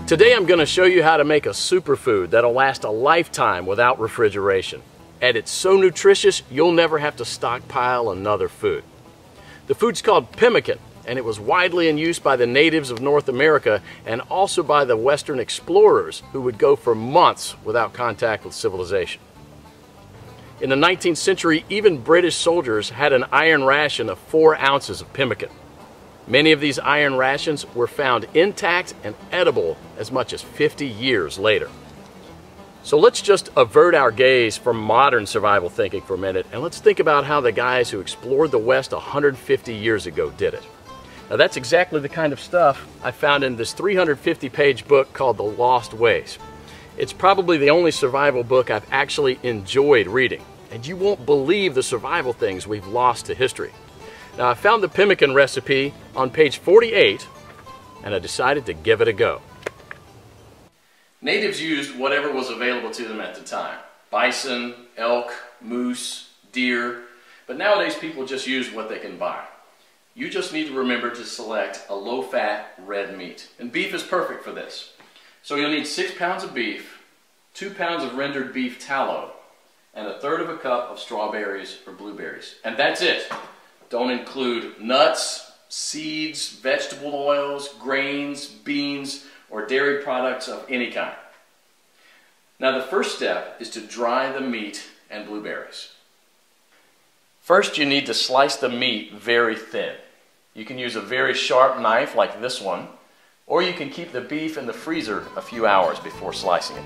Today I'm going to show you how to make a superfood that'll last a lifetime without refrigeration. And it's so nutritious you'll never have to stockpile another food. The food's called pemmican, and it was widely in use by the natives of North America and also by the Western explorers who would go for months without contact with civilization. In the 19th century, even British soldiers had an iron ration of 4 ounces of pemmican. Many of these iron rations were found intact and edible as much as 50 years later. So let's just avert our gaze from modern survival thinking for a minute, and let's think about how the guys who explored the West 150 years ago did it. Now that's exactly the kind of stuff I found in this 350-page book called The Lost Ways. It's probably the only survival book I've actually enjoyed reading, and you won't believe the survival things we've lost to history. Now I found the pemmican recipe on page 48, and I decided to give it a go. Natives used whatever was available to them at the time. Bison, elk, moose, deer, but nowadays people just use what they can buy. You just need to remember to select a low-fat red meat, and beef is perfect for this. So you'll need 6 pounds of beef, 2 pounds of rendered beef tallow, and 1/3 cup of strawberries or blueberries. And that's it. Don't include nuts, seeds, vegetable oils, grains, beans, or dairy products of any kind. Now the first step is to dry the meat and blueberries. First you need to slice the meat very thin. You can use a very sharp knife like this one, or you can keep the beef in the freezer a few hours before slicing it.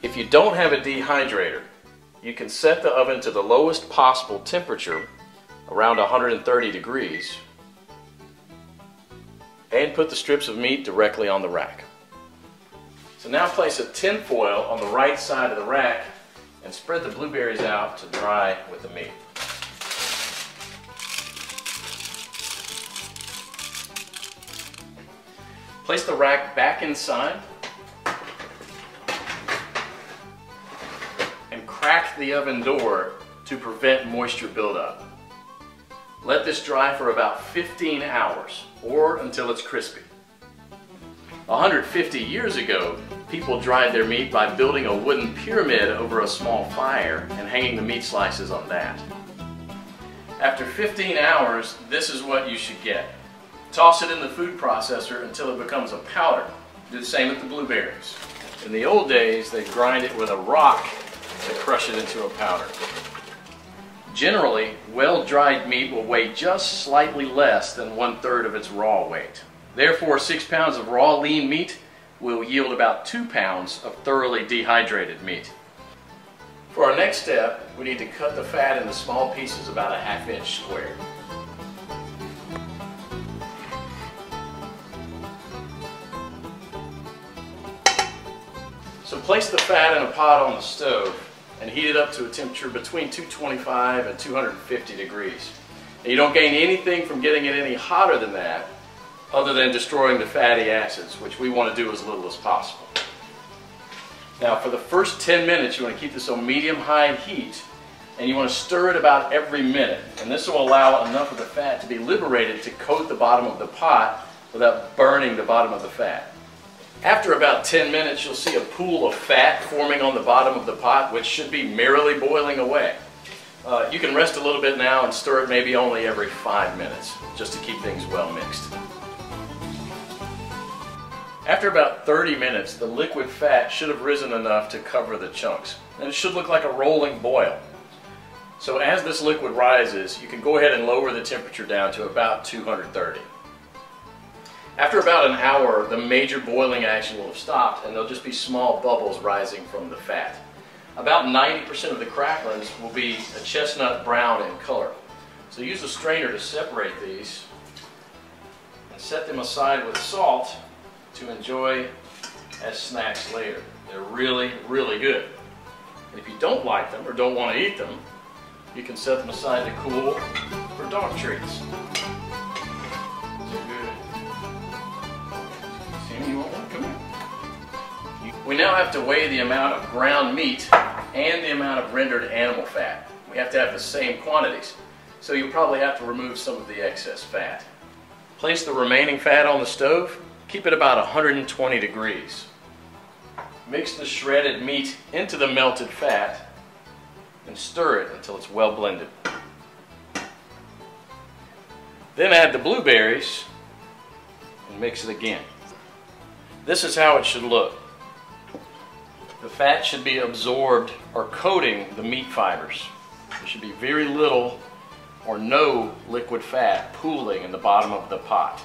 If you don't have a dehydrator, you can set the oven to the lowest possible temperature, around 130 degrees, and put the strips of meat directly on the rack. So now place a tin foil on the right side of the rack and spread the blueberries out to dry with the meat. Place the rack back inside and crack the oven door to prevent moisture buildup. Let this dry for about 15 hours or until it's crispy. 150 years ago, people dried their meat by building a wooden pyramid over a small fire and hanging the meat slices on that. After 15 hours, this is what you should get. Toss it in the food processor until it becomes a powder. Do the same with the blueberries. In the old days, they grind it with a rock to crush it into a powder. Generally, well-dried meat will weigh just slightly less than 1/3 of its raw weight. Therefore, 6 pounds of raw lean meat will yield about 2 pounds of thoroughly dehydrated meat. For our next step, we need to cut the fat into small pieces about a 1/2 inch square. So place the fat in a pot on the stove and heat it up to a temperature between 225 and 250 degrees. And you don't gain anything from getting it any hotter than that, other than destroying the fatty acids, which we want to do as little as possible. Now for the first 10 minutes you want to keep this on medium-high heat, and you want to stir it about every minute, and this will allow enough of the fat to be liberated to coat the bottom of the pot without burning the bottom of the fat. After about 10 minutes you'll see a pool of fat forming on the bottom of the pot, which should be merrily boiling away. You can rest a little bit now and stir it maybe only every 5 minutes, just to keep things well mixed. After about 30 minutes, the liquid fat should have risen enough to cover the chunks, and it should look like a rolling boil. So as this liquid rises, you can go ahead and lower the temperature down to about 230. After about an hour, the major boiling action will have stopped, and there'll just be small bubbles rising from the fat. About 90% of the cracklings will be a chestnut brown in color. So use a strainer to separate these and set them aside with salt to enjoy as snacks later. They're really, really good. And if you don't like them or don't want to eat them, you can set them aside to cool for dog treats. They're good. Sammy, you want one? Come here. We now have to weigh the amount of ground meat and the amount of rendered animal fat. We have to have the same quantities, so you'll probably have to remove some of the excess fat. Place the remaining fat on the stove. Keep it about 120 degrees. Mix the shredded meat into the melted fat and stir it until it's well blended. Then add the blueberries and mix it again. This is how it should look. The fat should be absorbed or coating the meat fibers. There should be very little or no liquid fat pooling in the bottom of the pot.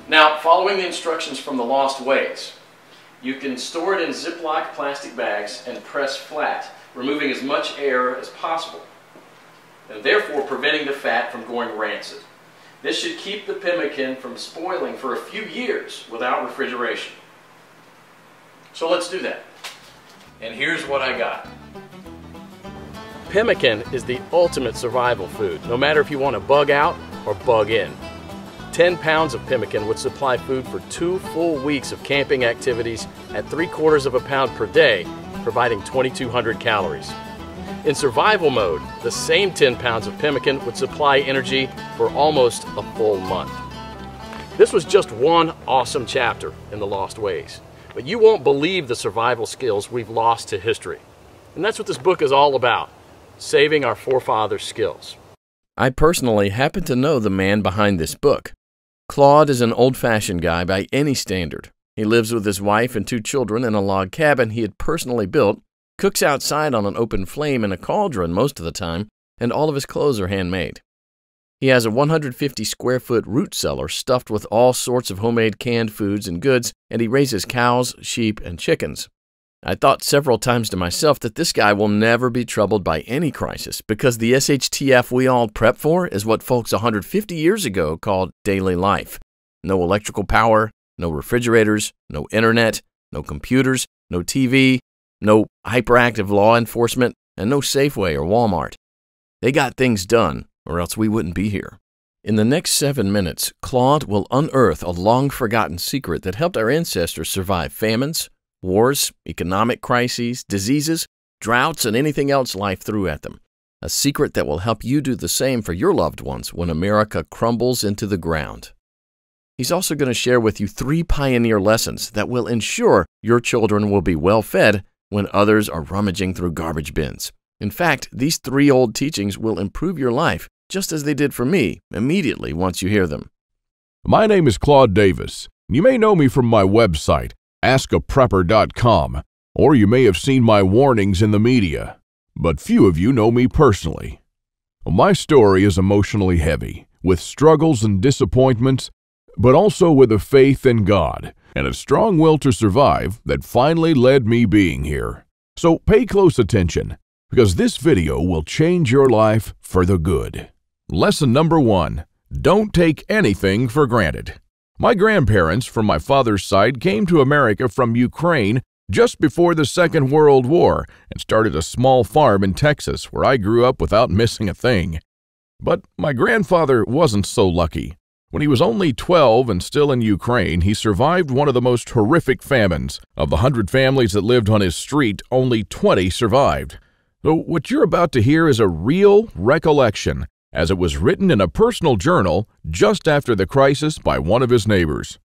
Now, following the instructions from the Lost Ways, you can store it in Ziploc plastic bags and press flat, removing as much air as possible, and therefore preventing the fat from going rancid. This should keep the pemmican from spoiling for a few years without refrigeration. So let's do that. And here's what I got. Pemmican is the ultimate survival food, no matter if you want to bug out or bug in. 10 pounds of pemmican would supply food for 2 full weeks of camping activities at 3/4 of a pound per day, providing 2,200 calories. In survival mode, the same 10 pounds of pemmican would supply energy for almost a full month. This was just one awesome chapter in the Lost Ways, but you won't believe the survival skills we've lost to history. And that's what this book is all about, saving our forefathers' skills. I personally happen to know the man behind this book. Claude is an old-fashioned guy by any standard. He lives with his wife and 2 children in a log cabin he had personally built, cooks outside on an open flame in a cauldron most of the time, and all of his clothes are handmade. He has a 150-square-foot root cellar stuffed with all sorts of homemade canned foods and goods, and he raises cows, sheep, and chickens. I thought several times to myself that this guy will never be troubled by any crisis because the SHTF we all prep for is what folks 150 years ago called daily life. No electrical power, no refrigerators, no internet, no computers, no TV, no hyperactive law enforcement, and no Safeway or Walmart. They got things done, or else we wouldn't be here. In the next 7 minutes, Claude will unearth a long-forgotten secret that helped our ancestors survive famines, wars, economic crises, diseases, droughts, and anything else life threw at them. A secret that will help you do the same for your loved ones when America crumbles into the ground. He's also going to share with you 3 pioneer lessons that will ensure your children will be well fed when others are rummaging through garbage bins. In fact, these 3 old teachings will improve your life just as they did for me immediately once you hear them. My name is Claude Davis. You may know me from my website, askaprepper.com, or you may have seen my warnings in the media, but few of you know me personally. My story is emotionally heavy, with struggles and disappointments, but also with a faith in God and a strong will to survive that finally led me being here. So pay close attention, because this video will change your life for the good. Lesson number 1, don't take anything for granted. My grandparents from my father's side came to America from Ukraine just before the Second World War and started a small farm in Texas where I grew up without missing a thing. But my grandfather wasn't so lucky. When he was only 12 and still in Ukraine, he survived one of the most horrific famines. Of the 100 families that lived on his street, only 20 survived. So what you're about to hear is a real recollection, as it was written in a personal journal just after the crisis by one of his neighbors.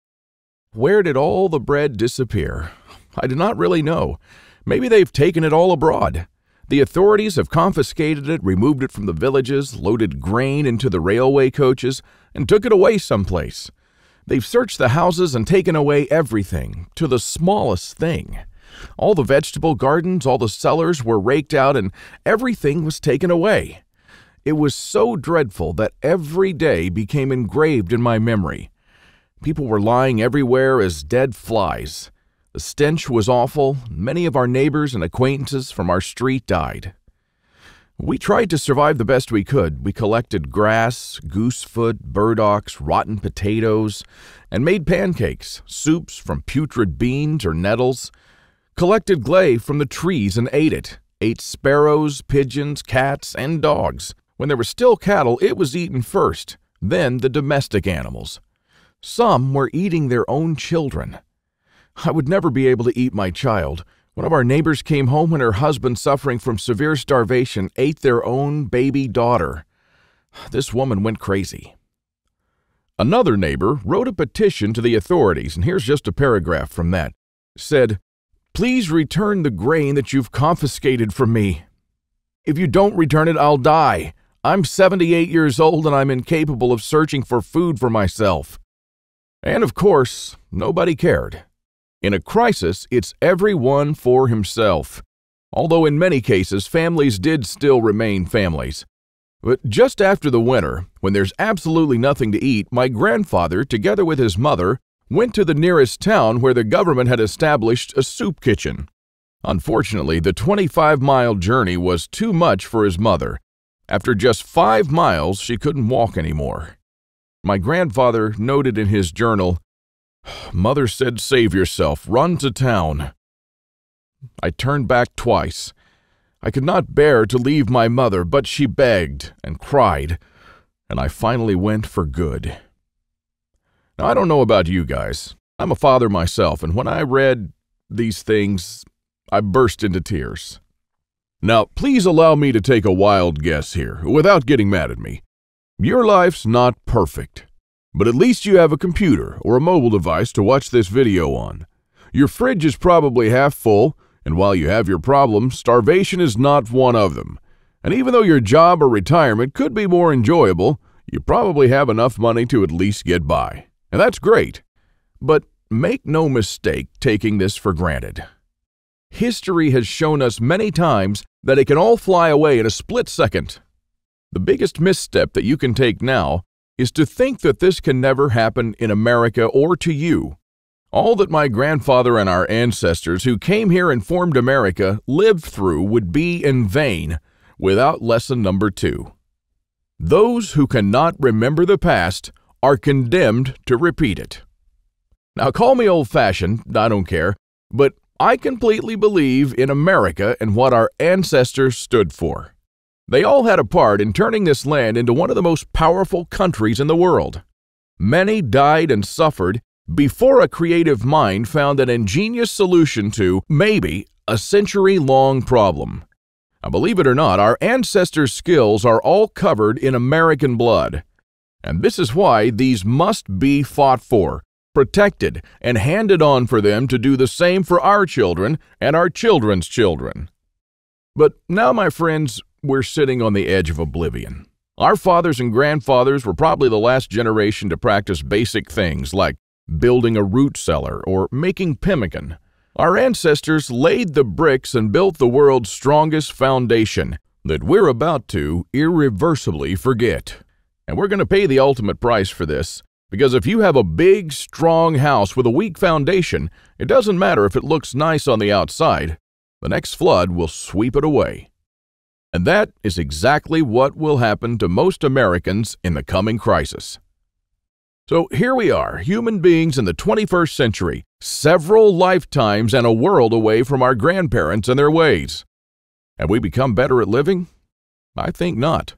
Where did all the bread disappear? I do not really know. Maybe they've taken it all abroad. The authorities have confiscated it, removed it from the villages, loaded grain into the railway coaches, and took it away someplace. They've searched the houses and taken away everything, to the smallest thing. All the vegetable gardens, all the cellars were raked out, and everything was taken away. It was so dreadful that every day became engraved in my memory. People were lying everywhere as dead flies. The stench was awful. Many of our neighbors and acquaintances from our street died. We tried to survive the best we could. We collected grass, goosefoot, burdocks, rotten potatoes, and made pancakes, soups from putrid beans or nettles, collected clay from the trees and ate it, ate sparrows, pigeons, cats, and dogs. When there were still cattle, it was eaten first, then the domestic animals. Some were eating their own children. I would never be able to eat my child. One of our neighbors came home when her husband, suffering from severe starvation, ate their own baby daughter. This woman went crazy. Another neighbor wrote a petition to the authorities, and here's just a paragraph from that. Said, "Please return the grain that you've confiscated from me. If you don't return it, I'll die. I'm 78 years old and I'm incapable of searching for food for myself." And of course, nobody cared. In a crisis, it's everyone for himself. Although in many cases, families did still remain families. But just after the winter, when there's absolutely nothing to eat, my grandfather, together with his mother, went to the nearest town where the government had established a soup kitchen. Unfortunately, the 25-mile journey was too much for his mother. After just 5 miles, she couldn't walk anymore. My grandfather noted in his journal, "Mother said, save yourself, run to town." I turned back twice. I could not bear to leave my mother, but she begged and cried, and I finally went for good. Now, I don't know about you guys. I'm a father myself, and when I read these things, I burst into tears. Now, please allow me to take a wild guess here, without getting mad at me. Your life's not perfect, but at least you have a computer or a mobile device to watch this video on. Your fridge is probably half full, and while you have your problems, starvation is not one of them. And even though your job or retirement could be more enjoyable, you probably have enough money to at least get by. And that's great. But make no mistake taking this for granted. History has shown us many times that it can all fly away in a split second. The biggest misstep that you can take now is to think that this can never happen in America or to you. All that my grandfather and our ancestors who came here and formed America lived through would be in vain without lesson number 2. Those who cannot remember the past are condemned to repeat it. Now, call me old-fashioned, I don't care, but I completely believe in America and what our ancestors stood for. They all had a part in turning this land into one of the most powerful countries in the world. Many died and suffered before a creative mind found an ingenious solution to, maybe, a century-long problem. Now, believe it or not, our ancestors' skills are all covered in American blood. And this is why these must be fought for, protected, and handed on for them to do the same for our children and our children's children. But now, my friends, we're sitting on the edge of oblivion. Our fathers and grandfathers were probably the last generation to practice basic things like building a root cellar or making pemmican. Our ancestors laid the bricks and built the world's strongest foundation that we're about to irreversibly forget. And we're going to pay the ultimate price for this, because if you have a big, strong house with a weak foundation, it doesn't matter if it looks nice on the outside. The next flood will sweep it away. And that is exactly what will happen to most Americans in the coming crisis. So here we are, human beings in the 21st century, several lifetimes and a world away from our grandparents and their ways. Have we become better at living? I think not.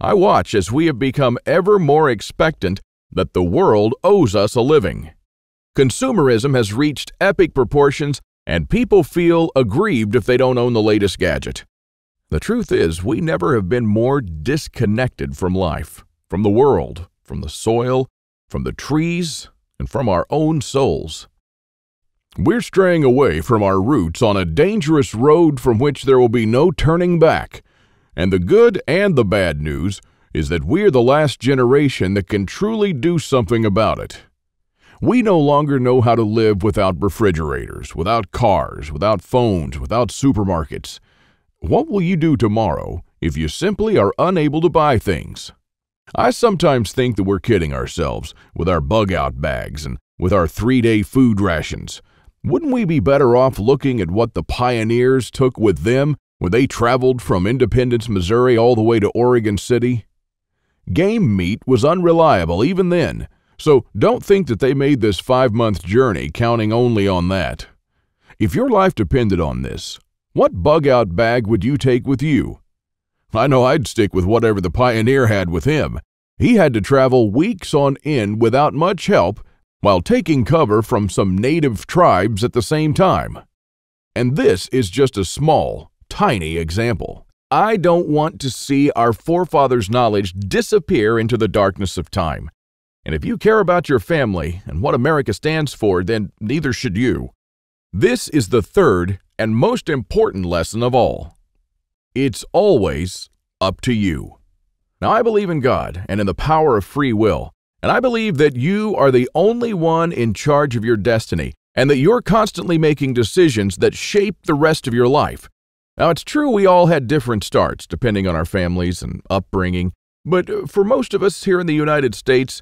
I watch as we have become ever more expectant that the world owes us a living. Consumerism has reached epic proportions, and people feel aggrieved if they don't own the latest gadget. The truth is, we never have been more disconnected from life, from the world, from the soil, from the trees, and from our own souls. We're straying away from our roots on a dangerous road from which there will be no turning back. And the good and the bad news is that we're the last generation that can truly do something about it. We no longer know how to live without refrigerators, without cars, without phones, without supermarkets. What will you do tomorrow if you simply are unable to buy things? I sometimes think that we're kidding ourselves with our bug-out bags and with our 3-day food rations. Wouldn't we be better off looking at what the pioneers took with them when they traveled from Independence, Missouri all the way to Oregon City? Game meat was unreliable even then, so don't think that they made this 5-month journey counting only on that. If your life depended on this, what bug-out bag would you take with you? I know I'd stick with whatever the pioneer had with him. He had to travel weeks on end without much help while taking cover from some native tribes at the same time. And this is just a small, tiny example. I don't want to see our forefathers' knowledge disappear into the darkness of time. And if you care about your family and what America stands for, then neither should you. This is the third and most important lesson of all. It's always up to you. Now, I believe in God and in the power of free will, and I believe that you are the only one in charge of your destiny, and that you're constantly making decisions that shape the rest of your life. Now, it's true we all had different starts depending on our families and upbringing, but for most of us here in the United States,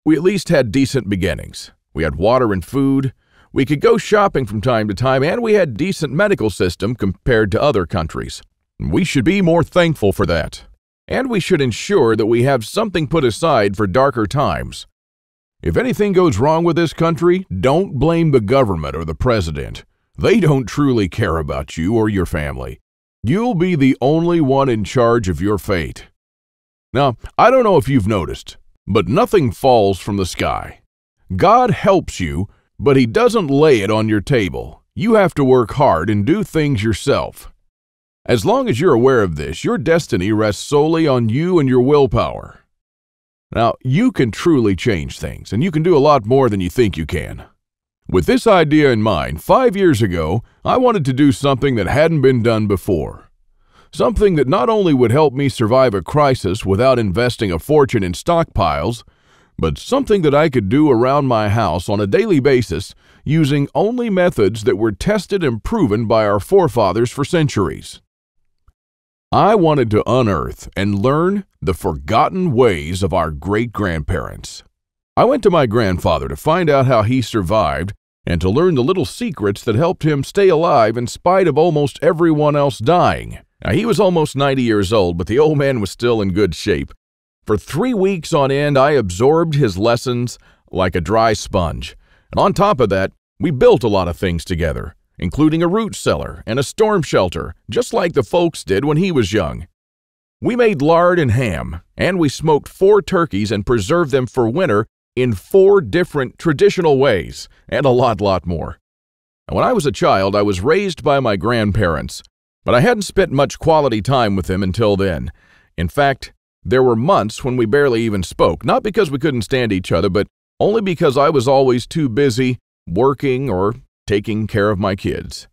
we at least had decent beginnings. We had water and food, we could go shopping from time to time, and we had a decent medical system compared to other countries. We should be more thankful for that. And we should ensure that we have something put aside for darker times. If anything goes wrong with this country, don't blame the government or the president. They don't truly care about you or your family. You'll be the only one in charge of your fate. Now, I don't know if you've noticed, but nothing falls from the sky. God helps you, but He doesn't lay it on your table. You have to work hard and do things yourself. As long as you're aware of this, your destiny rests solely on you and your willpower. Now, you can truly change things, and you can do a lot more than you think you can. With this idea in mind, 5 years ago, I wanted to do something that hadn't been done before. Something that not only would help me survive a crisis without investing a fortune in stockpiles, but something that I could do around my house on a daily basis using only methods that were tested and proven by our forefathers for centuries. I wanted to unearth and learn the forgotten ways of our great-grandparents. I went to my grandfather to find out how he survived and to learn the little secrets that helped him stay alive in spite of almost everyone else dying. Now, he was almost 90 years old, but the old man was still in good shape. For 3 weeks on end, I absorbed his lessons like a dry sponge. And on top of that, we built a lot of things together, including a root cellar and a storm shelter, just like the folks did when he was young. We made lard and ham, and we smoked 4 turkeys and preserved them for winter in 4 different traditional ways, and a lot more. And when I was a child, I was raised by my grandparents, but I hadn't spent much quality time with them until then. In fact, there were months when we barely even spoke, not because we couldn't stand each other, but only because I was always too busy working or taking care of my kids.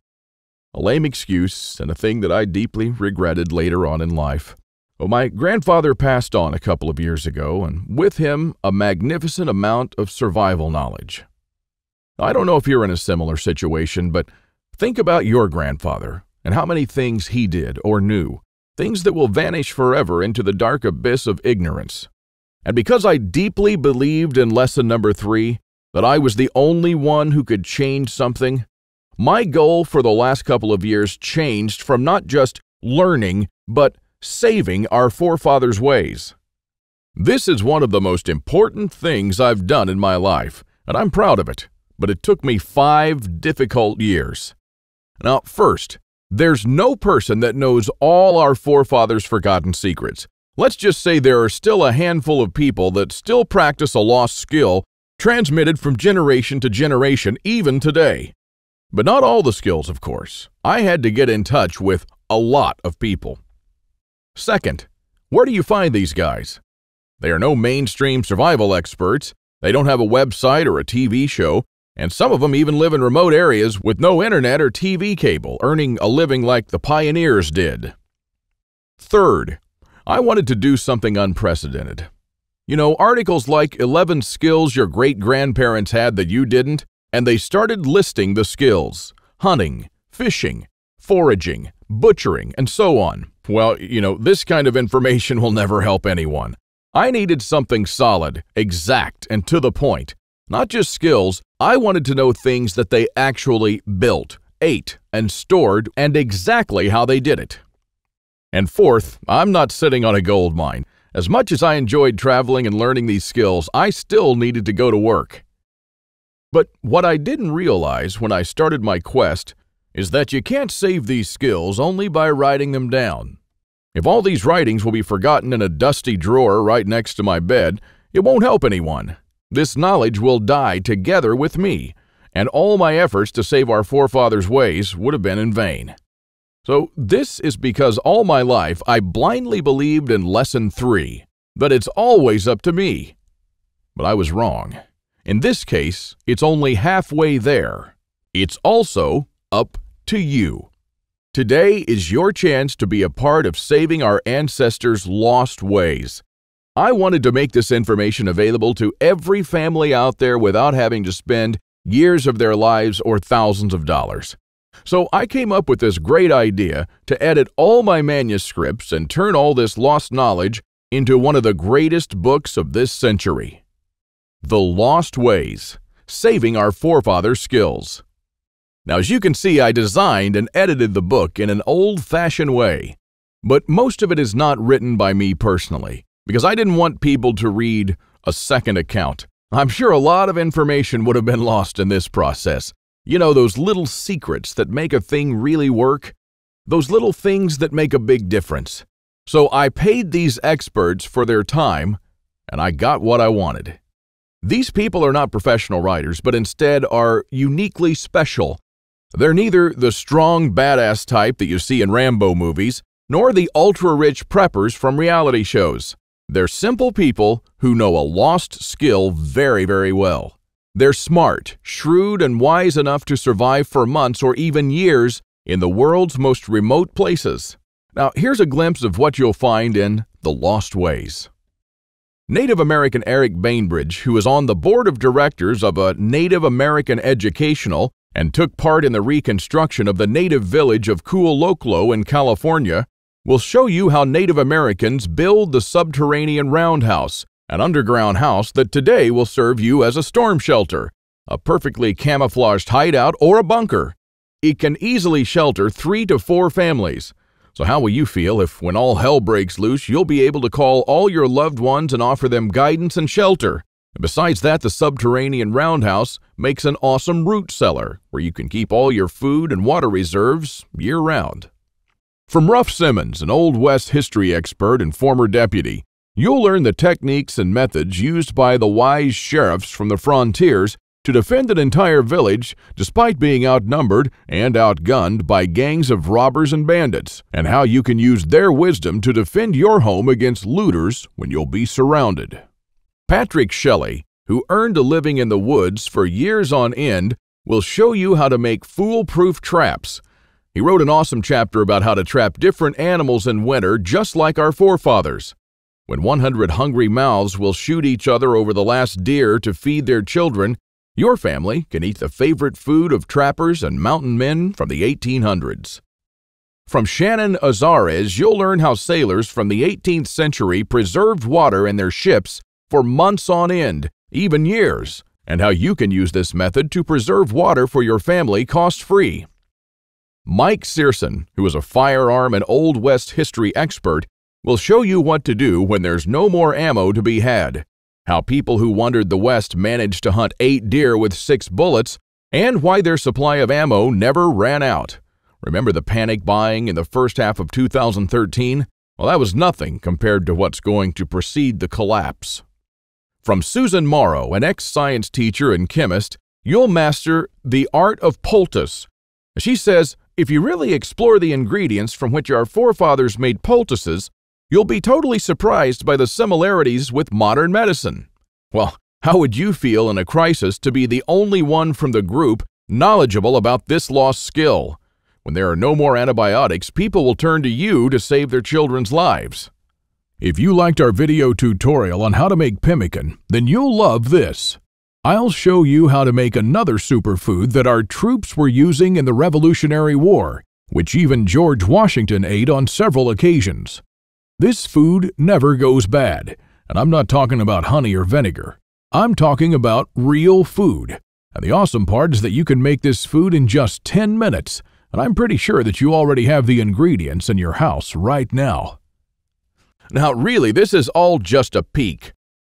A lame excuse and a thing that I deeply regretted later on in life. Well, my grandfather passed on a couple of years ago, and with him, a magnificent amount of survival knowledge. I don't know if you're in a similar situation, but think about your grandfather and how many things he did or knew, things that will vanish forever into the dark abyss of ignorance. And because I deeply believed in lesson number 3, that I was the only one who could change something, my goal for the last couple of years changed from not just learning, but saving our forefathers' ways. This is one of the most important things I've done in my life, and I'm proud of it, but it took me 5 difficult years. Now, first, there's no person that knows all our forefathers' forgotten secrets. Let's just say there are still a handful of people that still practice a lost skill transmitted from generation to generation, even today. But not all the skills, of course. I had to get in touch with a lot of people. Second, where do you find these guys? They are no mainstream survival experts. They don't have a website or a TV show, and some of them even live in remote areas with no internet or TV cable, earning a living like the pioneers did. Third, I wanted to do something unprecedented. You know, articles like 11 skills your great-grandparents had that you didn't, and they started listing the skills: hunting, fishing, foraging, butchering, and so on. Well, you know, this kind of information will never help anyone. I needed something solid, exact, and to the point. Not just skills, I wanted to know things that they actually built, ate, and stored, and exactly how they did it. And fourth, I'm not sitting on a gold mine. As much as I enjoyed traveling and learning these skills, I still needed to go to work. But what I didn't realize when I started my quest is that you can't save these skills only by writing them down. If all these writings will be forgotten in a dusty drawer right next to my bed, it won't help anyone. This knowledge will die together with me, and all my efforts to save our forefathers' ways would have been in vain. So this is because all my life I blindly believed in Lesson 3, that it's always up to me. But I was wrong. In this case, it's only halfway there. It's also up to you. Today is your chance to be a part of saving our ancestors' lost ways. I wanted to make this information available to every family out there without having to spend years of their lives or thousands of dollars. So I came up with this great idea to edit all my manuscripts and turn all this lost knowledge into one of the greatest books of this century. The Lost Ways, Saving Our Forefathers' Skills. Now, as you can see, I designed and edited the book in an old-fashioned way, but most of it is not written by me personally, because I didn't want people to read a second account. I'm sure a lot of information would have been lost in this process. You know, those little secrets that make a thing really work? Those little things that make a big difference. So I paid these experts for their time, and I got what I wanted. These people are not professional writers, but instead are uniquely special. They're neither the strong, badass type that you see in Rambo movies, nor the ultra-rich preppers from reality shows. They're simple people who know a lost skill very, very well. They're smart, shrewd, and wise enough to survive for months or even years in the world's most remote places. Now, here's a glimpse of what you'll find in The Lost Ways. Native American Eric Bainbridge, who is on the board of directors of a Native American educational and took part in the reconstruction of the native village of Kualoklo in California, will show you how Native Americans build the subterranean roundhouse, an underground house that today will serve you as a storm shelter, a perfectly camouflaged hideout, or a bunker. It can easily shelter 3 to 4 families. So how will you feel if, when all hell breaks loose, you'll be able to call all your loved ones and offer them guidance and shelter? And besides that, the subterranean roundhouse makes an awesome root cellar where you can keep all your food and water reserves year-round. From Ruff Simmons, an Old West history expert and former deputy, you'll learn the techniques and methods used by the wise sheriffs from the frontiers to defend an entire village despite being outnumbered and outgunned by gangs of robbers and bandits, and how you can use their wisdom to defend your home against looters when you'll be surrounded. Patrick Shelley, who earned a living in the woods for years on end, will show you how to make foolproof traps. He wrote an awesome chapter about how to trap different animals in winter just like our forefathers. When 100 hungry mouths will shoot each other over the last deer to feed their children, your family can eat the favorite food of trappers and mountain men from the 1800s. From Shannon Azares, you'll learn how sailors from the 18th century preserved water in their ships for months on end, even years, and how you can use this method to preserve water for your family cost-free. Mike Searson, who is a firearm and Old West history expert, will show you what to do when there's no more ammo to be had, how people who wandered the West managed to hunt 8 deer with 6 bullets, and why their supply of ammo never ran out. Remember the panic buying in the first half of 2013? Well, that was nothing compared to what's going to precede the collapse. From Susan Morrow, an ex-science teacher and chemist, you'll master the art of poultice. She says, if you really explore the ingredients from which our forefathers made poultices, you'll be totally surprised by the similarities with modern medicine. Well, how would you feel in a crisis to be the only one from the group knowledgeable about this lost skill? When there are no more antibiotics, people will turn to you to save their children's lives. If you liked our video tutorial on how to make pemmican, then you'll love this. I'll show you how to make another superfood that our troops were using in the Revolutionary War, which even George Washington ate on several occasions. This food never goes bad, and I'm not talking about honey or vinegar. I'm talking about real food. And the awesome part is that you can make this food in just 10 minutes, and I'm pretty sure that you already have the ingredients in your house right now. Now, really, this is all just a peek.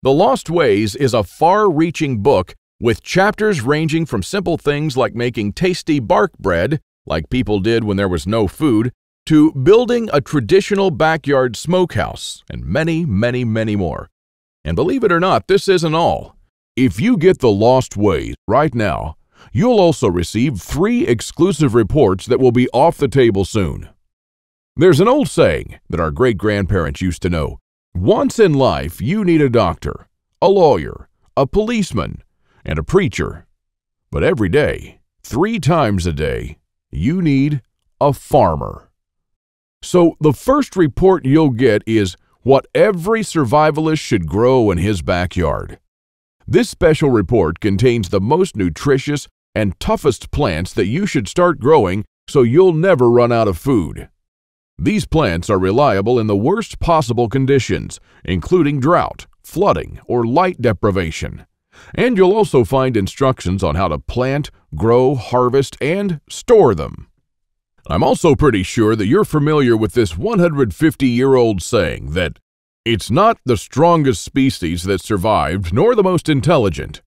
The Lost Ways is a far-reaching book with chapters ranging from simple things like making tasty bark bread, like people did when there was no food, to building a traditional backyard smokehouse, and many, many, many more. And believe it or not, this isn't all. If you get The Lost Ways right now, You'll also receive 3 exclusive reports that will be off the table soon. There's an old saying that our great-grandparents used to know. Once in life, you need a doctor, a lawyer, a policeman, and a preacher. But every day, 3 times a day, you need a farmer. So the first report you'll get is what every survivalist should grow in his backyard. This special report contains the most nutritious and toughest plants that you should start growing so you'll never run out of food. These plants are reliable in the worst possible conditions, including drought, flooding, or light deprivation. And you'll also find instructions on how to plant, grow, harvest, and store them. I'm also pretty sure that you're familiar with this 150-year-old saying that it's not the strongest species that survived nor the most intelligent,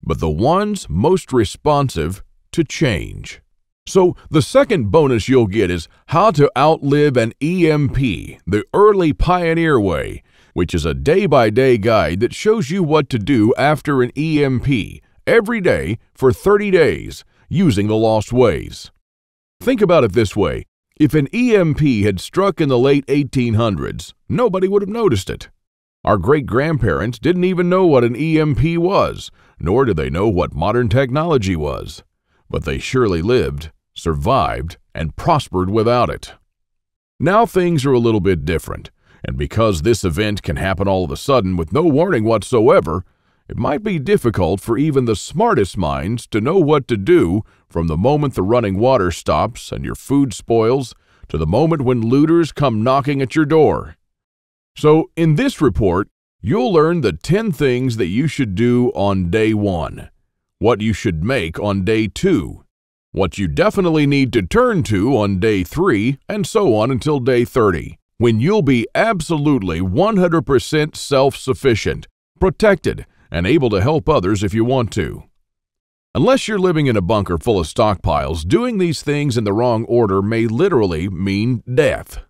but the ones most responsive to change. So the second bonus you'll get is how to outlive an EMP, the early pioneer way, which is a day-by-day guide that shows you what to do after an EMP every day for 30 days using the lost ways. Think about it this way. If an EMP had struck in the late 1800s, nobody would have noticed it. Our great-grandparents didn't even know what an EMP was, nor did they know what modern technology was. But they surely lived, survived, and prospered without it. Now things are a little bit different, and because this event can happen all of a sudden with no warning whatsoever, it might be difficult for even the smartest minds to know what to do from the moment the running water stops and your food spoils to the moment when looters come knocking at your door. So in this report, you'll learn the 10 things that you should do on day 1, what you should make on day 2, what you definitely need to turn to on day 3, and so on until day 30, when you'll be absolutely 100% self-sufficient, protected, and able to help others if you want to. Unless you're living in a bunker full of stockpiles, doing these things in the wrong order may literally mean death.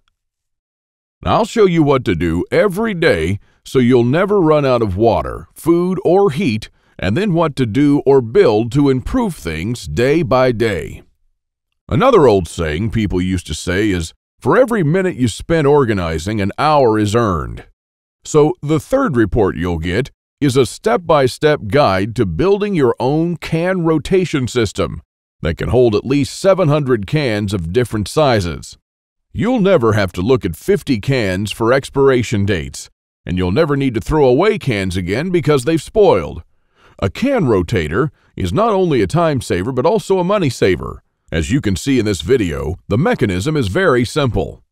Now, I'll show you what to do every day so you'll never run out of water, food, or heat, and then what to do or build to improve things day by day. Another old saying people used to say is, for every minute you spend organizing, an hour is earned. So the third report you'll get is a step-by-step guide to building your own can rotation system that can hold at least 700 cans of different sizes. You'll never have to look at 50 cans for expiration dates, and you'll never need to throw away cans again because they've spoiled. A can rotator is not only a time saver but also a money saver. As you can see in this video, the mechanism is very simple.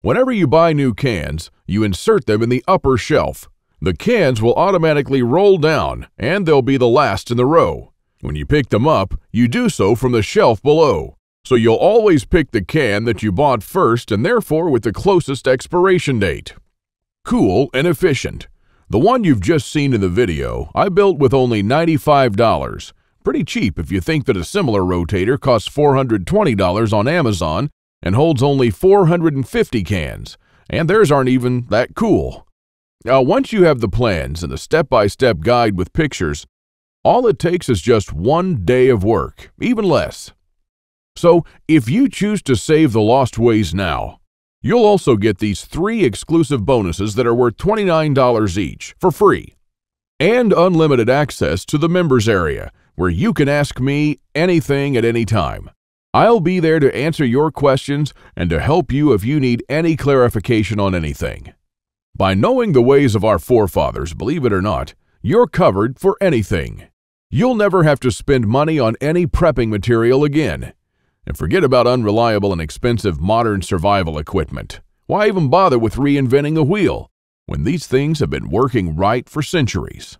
Whenever you buy new cans, you insert them in the upper shelf. The cans will automatically roll down, and they'll be the last in the row. When you pick them up, you do so from the shelf below. So you'll always pick the can that you bought first and therefore with the closest expiration date. Cool and efficient. The one you've just seen in the video, I built with only $95. Pretty cheap if you think that a similar rotator costs $420 on Amazon and holds only 450 cans, and theirs aren't even that cool. Now, once you have the plans and the step-by-step guide with pictures, all it takes is just 1 day of work, even less. So, if you choose to save the lost ways now, you'll also get these 3 exclusive bonuses that are worth $29 each for free, and unlimited access to the members area, where you can ask me anything at any time. I'll be there to answer your questions and to help you if you need any clarification on anything. By knowing the ways of our forefathers, believe it or not, you're covered for anything. You'll never have to spend money on any prepping material again. And forget about unreliable and expensive modern survival equipment. Why even bother with reinventing the wheel when these things have been working right for centuries?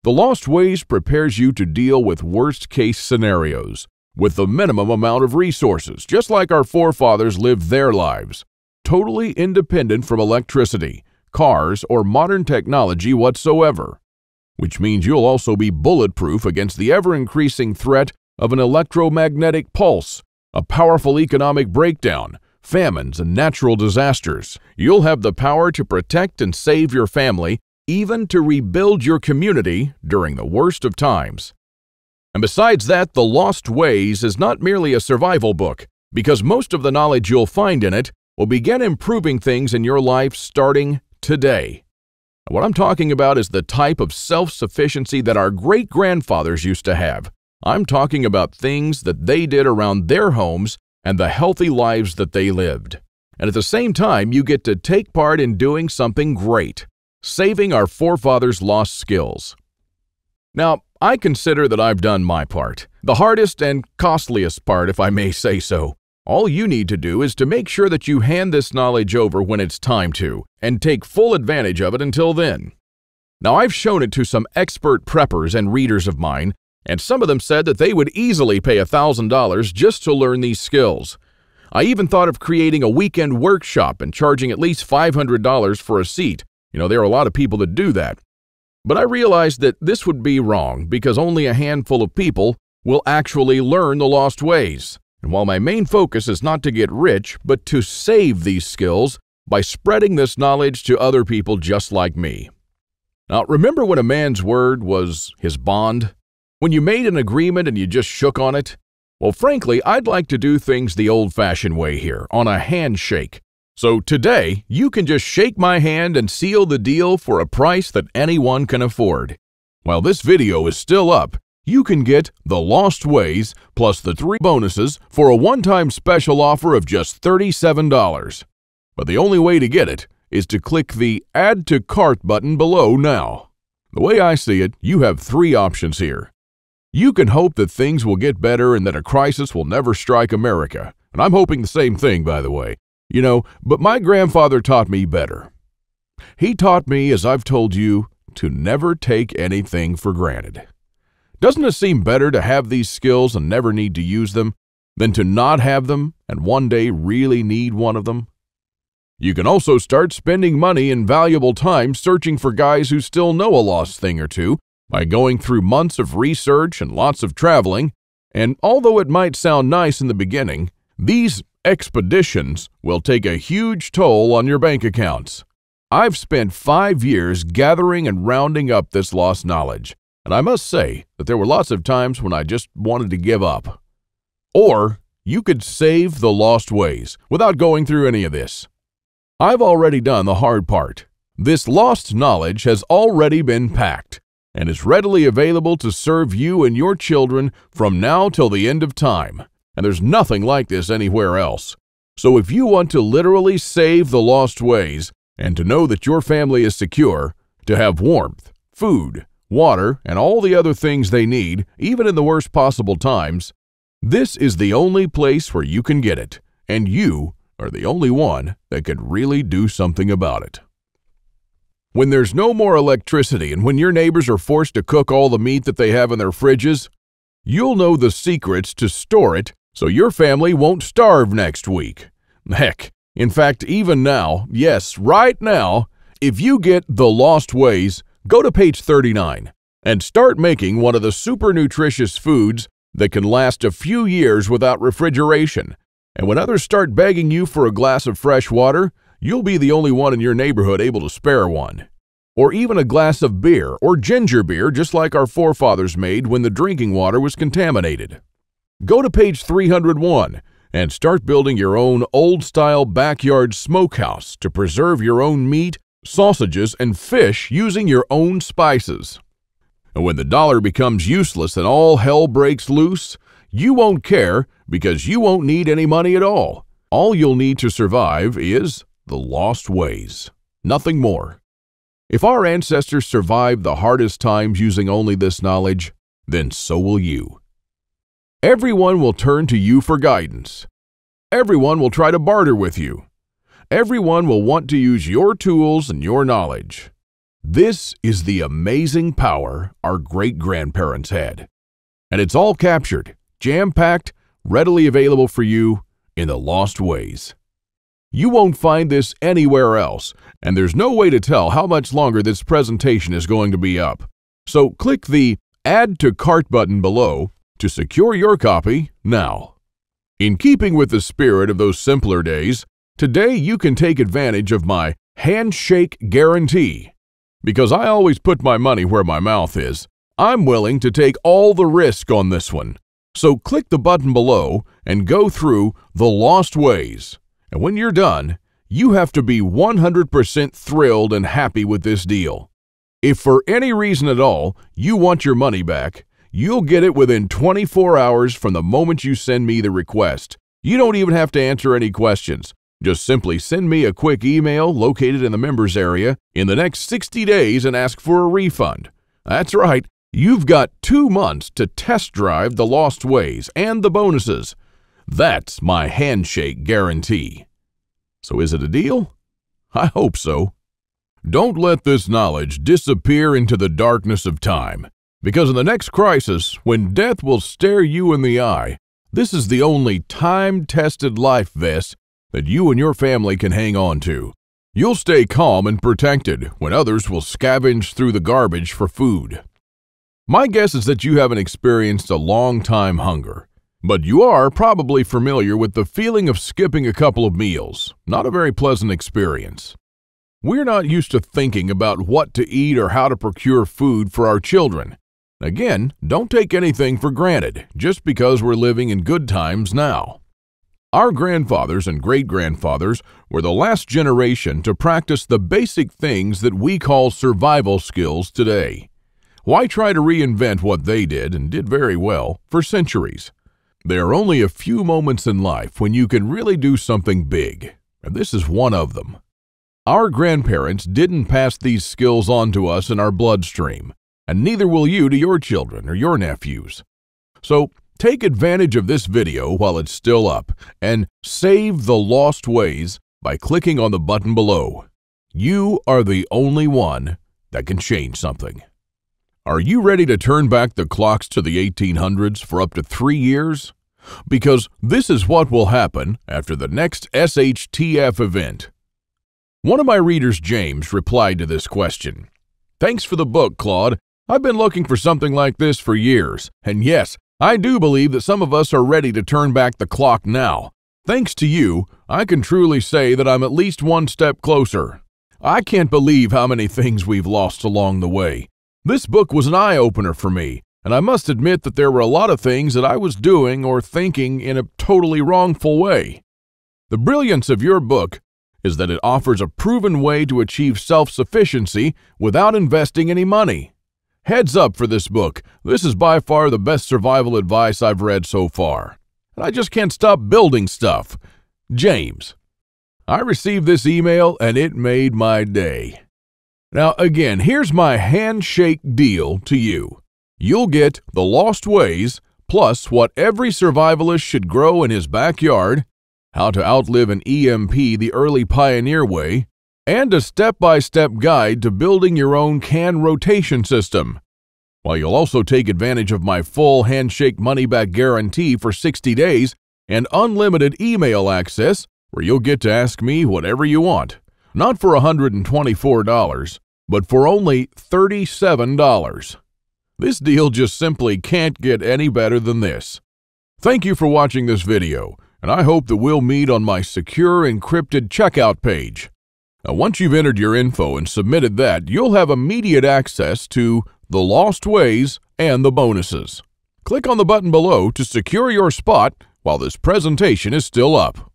The Lost Ways prepares you to deal with worst-case scenarios with the minimum amount of resources, just like our forefathers lived their lives, totally independent from electricity, cars, or modern technology whatsoever. Which means you'll also be bulletproof against the ever-increasing threat of an electromagnetic pulse, a powerful economic breakdown, famines, and natural disasters. You'll have the power to protect and save your family, even to rebuild your community during the worst of times. And besides that, The Lost Ways is not merely a survival book, because most of the knowledge you'll find in it will begin improving things in your life starting today. What I'm talking about is the type of self-sufficiency that our great-grandfathers used to have. I'm talking about things that they did around their homes and the healthy lives that they lived. And at the same time, you get to take part in doing something great, saving our forefathers' lost skills. Now, I consider that I've done my part, the hardest and costliest part, if I may say so. All you need to do is to make sure that you hand this knowledge over when it's time to, and take full advantage of it until then. Now, I've shown it to some expert preppers and readers of mine, and some of them said that they would easily pay $1,000 just to learn these skills. I even thought of creating a weekend workshop and charging at least $500 for a seat. There are a lot of people that do that. But I realized that this would be wrong because only a handful of people will actually learn the lost ways. And while my main focus is not to get rich, but to save these skills by spreading this knowledge to other people just like me. Now, remember when a man's word was his bond? When you made an agreement and you just shook on it? Well, frankly, I'd like to do things the old-fashioned way here, on a handshake. So today, you can just shake my hand and seal the deal for a price that anyone can afford. While this video is still up, you can get The Lost Ways plus the 3 bonuses for a one-time special offer of just $37. But the only way to get it is to click the Add to Cart button below now. The way I see it, you have 3 options here. You can hope that things will get better and that a crisis will never strike America. And I'm hoping the same thing, by the way. But my grandfather taught me better. He taught me, as I've told you, to never take anything for granted. Doesn't it seem better to have these skills and never need to use them than to not have them and one day really need one of them? You can also start spending money and valuable time searching for guys who still know a lost thing or two by going through months of research and lots of traveling. And although it might sound nice in the beginning, these expeditions will take a huge toll on your bank accounts. I've spent 5 years gathering and rounding up this lost knowledge. And I must say that there were lots of times when I just wanted to give up. Or you could save the lost ways without going through any of this. I've already done the hard part. This lost knowledge has already been packed and is readily available to serve you and your children from now till the end of time. And there's nothing like this anywhere else. So if you want to literally save the lost ways and to know that your family is secure, to have warmth, food, water, and all the other things they need, even in the worst possible times, this is the only place where you can get it, and you are the only one that can really do something about it. When there's no more electricity and when your neighbors are forced to cook all the meat that they have in their fridges, you'll know the secrets to store it so your family won't starve next week. Heck, in fact, even now, yes, right now, if you get The Lost Ways, go to page 39 and start making one of the super nutritious foods that can last a few years without refrigeration. And when others start begging you for a glass of fresh water, you'll be the only one in your neighborhood able to spare one. Or even a glass of beer or ginger beer, just like our forefathers made when the drinking water was contaminated. Go to page 301 and start building your own old-style backyard smokehouse to preserve your own meat, sausages, and fish using your own spices. And when the dollar becomes useless and all hell breaks loose, you won't care because you won't need any money at all. All you'll need to survive is the lost ways. Nothing more. If our ancestors survived the hardest times using only this knowledge, then so will you. Everyone will turn to you for guidance. Everyone will try to barter with you. Everyone will want to use your tools and your knowledge. This is the amazing power our great-grandparents had. And it's all captured, jam-packed, readily available for you in The Lost Ways. You won't find this anywhere else, and there's no way to tell how much longer this presentation is going to be up. So click the Add to Cart button below to secure your copy now. In keeping with the spirit of those simpler days, today you can take advantage of my handshake guarantee. Because I always put my money where my mouth is, I'm willing to take all the risk on this one. So click the button below and go through The Lost Ways. And when you're done, you have to be 100% thrilled and happy with this deal. If for any reason at all you want your money back, you'll get it within 24 hours from the moment you send me the request. You don't even have to answer any questions. Just simply send me a quick email located in the members area in the next 60 days and ask for a refund. That's right, you've got 2 months to test drive The Lost Ways and the bonuses. That's my handshake guarantee. So is it a deal? I hope so. Don't let this knowledge disappear into the darkness of time, because in the next crisis, when death will stare you in the eye, this is the only time-tested life vest that you and your family can hang on to. You'll stay calm and protected when others will scavenge through the garbage for food. My guess is that you haven't experienced a long-time hunger, but you are probably familiar with the feeling of skipping a couple of meals. Not a very pleasant experience. We're not used to thinking about what to eat or how to procure food for our children. Again, don't take anything for granted just because we're living in good times now. Our grandfathers and great-grandfathers were the last generation to practice the basic things that we call survival skills today. Why try to reinvent what they did, and did very well, for centuries? There are only a few moments in life when you can really do something big, and this is one of them. Our grandparents didn't pass these skills on to us in our bloodstream, and neither will you to your children or your nephews. So take advantage of this video while it's still up, and save The Lost Ways by clicking on the button below. You are the only one that can change something. Are you ready to turn back the clocks to the 1800s for up to 3 years? Because this is what will happen after the next SHTF event. One of my readers, James, replied to this question. Thanks for the book, Claude. I've been looking for something like this for years. And yes, I do believe that some of us are ready to turn back the clock now. Thanks to you, I can truly say that I'm at least one step closer. I can't believe how many things we've lost along the way. This book was an eye-opener for me, and I must admit that there were a lot of things that I was doing or thinking in a totally wrongful way. The brilliance of your book is that it offers a proven way to achieve self-sufficiency without investing any money. Heads up for this book. This is by far the best survival advice I've read so far. And I just can't stop building stuff. James. I received this email and it made my day. Now again, here's my handshake deal to you. You'll get The Lost Ways, plus what every survivalist should grow in his backyard, how to outlive an EMP the early pioneer way, and a step-by-step guide to building your own can rotation system. While you'll also take advantage of my full handshake money-back guarantee for 60 days and unlimited email access where you'll get to ask me whatever you want. Not for $124, but for only $37. This deal just simply can't get any better than this. Thank you for watching this video, and I hope that we'll meet on my secure encrypted checkout page. Now, once you've entered your info and submitted that, you'll have immediate access to The Lost Ways and the bonuses. Click on the button below to secure your spot while this presentation is still up.